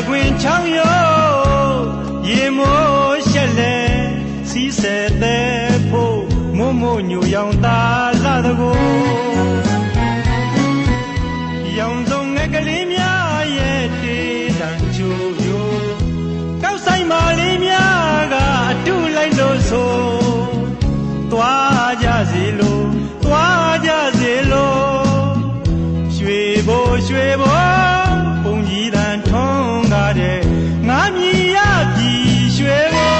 ကွင်ချောင်းရောရေမိုးရှက်လဲစီးဆဲတဲ့ဖို့မုံမို့ညူရောင်သားလာတကိုရောင်စုံငယ်ကလေးများရဲ့တေးတန်ချိုယိုကောက်ဆိုင်မာလေးများကအတူလိုက်လို့ဆိုသွားကြစီလို့သွားကြစီလို့ရွှေဘိုးပုံကြီးတန်ထွန်းကားတဲ့ငါမြည်ရပြီရွှေဘိုး